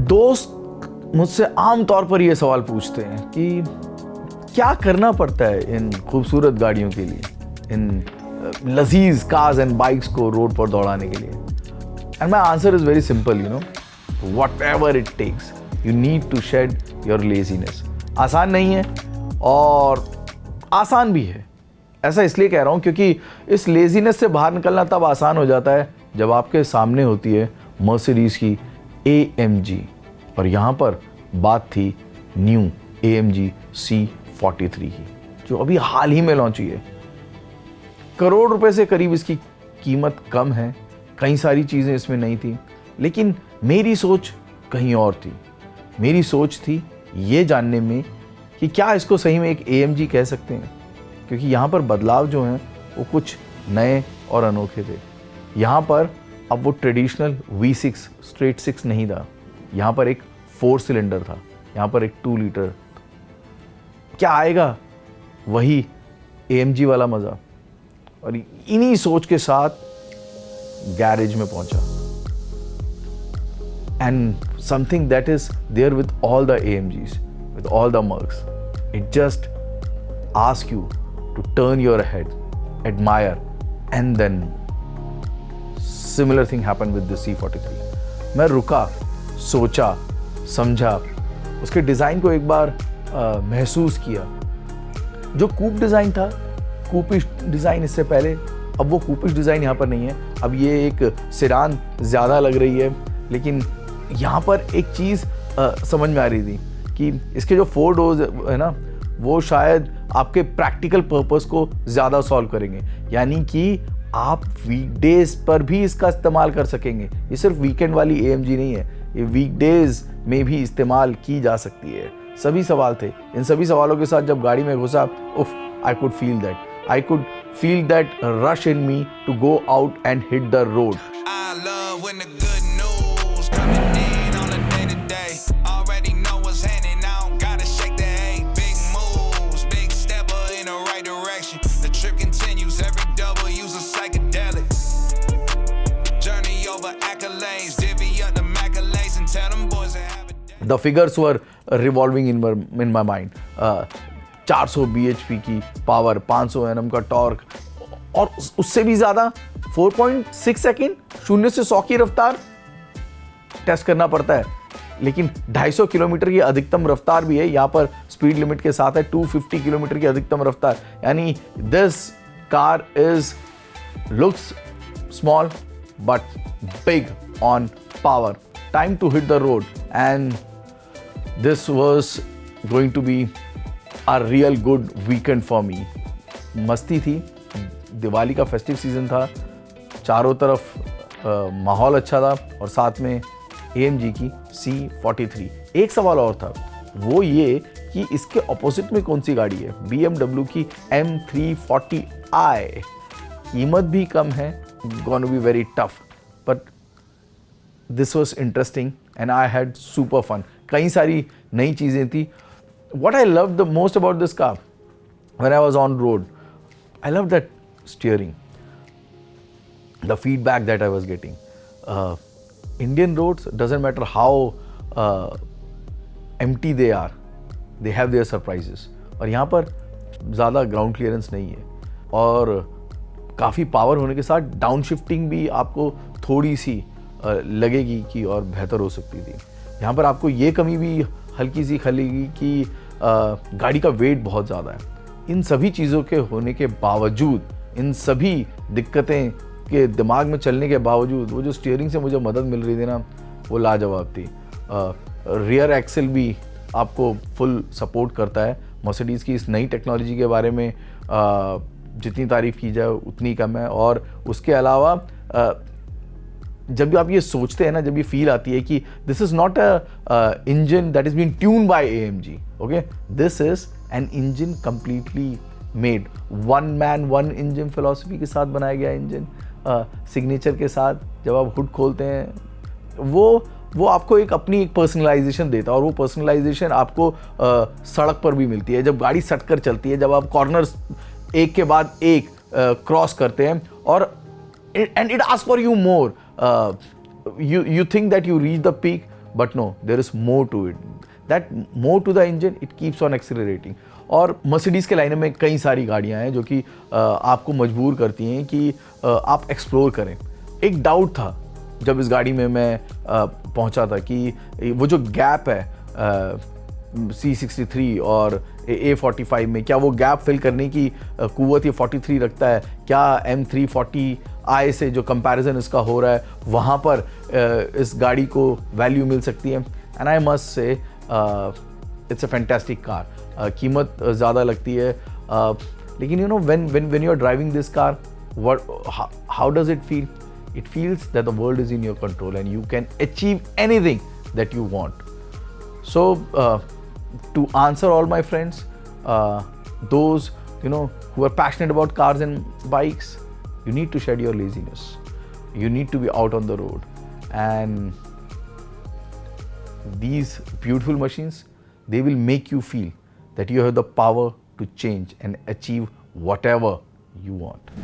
दोस्त मुझसे आम तौर पर ये सवाल पूछते हैं कि क्या करना पड़ता है इन खूबसूरत गाड़ियों के लिए, इन लजीज कार्स एंड बाइक्स को रोड पर दौड़ाने के लिए। And my answer is very simple, you know, whatever it takes, you need to shed your laziness. आसान नहीं है और आसान भी है। ऐसा इसलिए कह रहा हूँ क्योंकि इस लेजीनेस से बाहर निकलना तब आसान हो जाता है जब आपके सामने होती है मर्सिडीज की AMG। और यहाँ पर बात थी न्यू AMG C43 की, जो अभी हाल ही में लॉन्च हुई है। करोड़ रुपए से करीब इसकी कीमत कम है, कई सारी चीज़ें इसमें नहीं थी, लेकिन मेरी सोच कहीं और थी। मेरी सोच थी ये जानने में कि क्या इसको सही में एक AMG कह सकते हैं, क्योंकि यहाँ पर बदलाव जो हैं वो कुछ नए और अनोखे थे। यहाँ पर अब वो ट्रेडिशनल V6 स्ट्रेट 6 नहीं था, यहाँ पर एक 4 सिलेंडर था, यहाँ पर एक 2 लीटर। क्या आएगा वही AMG वाला मज़ा। और इन्हीं सोच के साथ गैरेज में पहुंचा। And something that is there with all the AMGs, with all the Mercs, it just asks you to turn your head, admire, and then similar thing happened with the C43. मैं रुका, सोचा, समझा, उसके design को एक बार महसूस किया। जो कूप डिज़ाइन था, कूपिश डिज़ाइन इससे पहले, अब वो कूपिश डिज़ाइन यहाँ पर नहीं है। अब ये एक सेडान ज़्यादा लग रही है, लेकिन यहाँ पर एक चीज़ समझ में आ रही थी कि इसके जो 4 डोर्स है ना, वो शायद आपके प्रैक्टिकल पर्पस को ज़्यादा सॉल्व करेंगे। यानी कि आप वीकडेज पर भी इसका इस्तेमाल कर सकेंगे। ये सिर्फ वीकेंड वाली AMG नहीं है, ये वीकडेज में भी इस्तेमाल की जा सकती है। सभी सवाल थे। इन सभी सवालों के साथ जब गाड़ी में घुसा, उफ, I could feel that rush in me to go out and hit the road. The figures were revolving in my mind. 400 bhp की पावर, 500 Nm का टॉर्क, और उससे भी ज़्यादा 4.6 सेकेंड 0 से 100 की रफ्तार टेस्ट करना पड़ता है। लेकिन 250 किलोमीटर की अधिकतम रफ्तार भी है यहाँ पर, स्पीड लिमिट के साथ है 250 किलोमीटर की अधिकतम रफ्तार। यानी this car looks small but big on power. Time to hit the road, and this was going to be a real good weekend for me. मस्ती थी, दिवाली का फेस्टिव सीजन था, चारों तरफ माहौल अच्छा था, और साथ में AMG की C43। एक सवाल और था, वो ये कि इसके ऑपोजिट में कौन सी गाड़ी है। BMW की M340i। कीमत भी कम है, gonna be very tough, but this was interesting and I had super fun. कई सारी नई चीज़ें थी। What I loved the most about this car when I was on road, I loved that steering, the feedback that I was getting. Indian roads, doesn't matter how empty they are, they have their surprises. और यहाँ पर ज़्यादा ground clearance नहीं है, और काफ़ी power होने के साथ डाउन शिफ्टिंग भी आपको थोड़ी सी लगेगी कि और बेहतर हो सकती थी। यहाँ पर आपको ये कमी भी हल्की सी खलेगी कि गाड़ी का वेट बहुत ज़्यादा है। इन सभी चीज़ों के होने के बावजूद, इन सभी दिक्कतें के दिमाग में चलने के बावजूद, वो जो स्टीयरिंग से मुझे मदद मिल रही थी ना, वो लाजवाब थी। रियर एक्सेल भी आपको फुल सपोर्ट करता है। मर्सिडीज़ की इस नई टेक्नोलॉजी के बारे में जितनी तारीफ़ की जाए उतनी कम है। और उसके अलावा जब भी आप ये सोचते हैं ना, जब ये फील आती है कि this is not a engine that is been tune by AMG, okay, this is an engine completely made, one man one engine philosophy के साथ बनाया गया इंजन, सिग्नेचर के साथ। जब आप हुड खोलते हैं, वो आपको अपनी एक पर्सनलाइजेशन देता है, और वो पर्सनलाइजेशन आपको सड़क पर भी मिलती है। जब गाड़ी सट कर चलती है, जब आप कॉर्नर्स एक के बाद एक क्रॉस करते हैं, और and it ask for you more, you think that you reach the peak, but no, there is more to it. That more to the engine, it keeps on accelerating. और Mercedes के line में कई सारी गाड़ियाँ हैं जो कि आपको मजबूर करती हैं कि आप एक्सप्लोर करें. एक डाउट था जब इस गाड़ी में मैं पहुंचा था कि वो जो गैप है C63 और A45 में, क्या वो गैप फिल करने की कुव्वत ये 43 रखता है? क्या M340i से जो कंपैरिजन इसका हो रहा है वहाँ पर इस गाड़ी को वैल्यू मिल सकती है? And I must say it's a fantastic car. कीमत ज़्यादा लगती है, लेकिन you know when you are driving this car, how does it feel? It feels that the world is in your control and you can achieve anything that you want. So to answer all my friends, those who are passionate about cars and bikes, you need to shed your laziness. You need to be out on the road, and these beautiful machines, they will make you feel that you have the power to change and achieve whatever you want.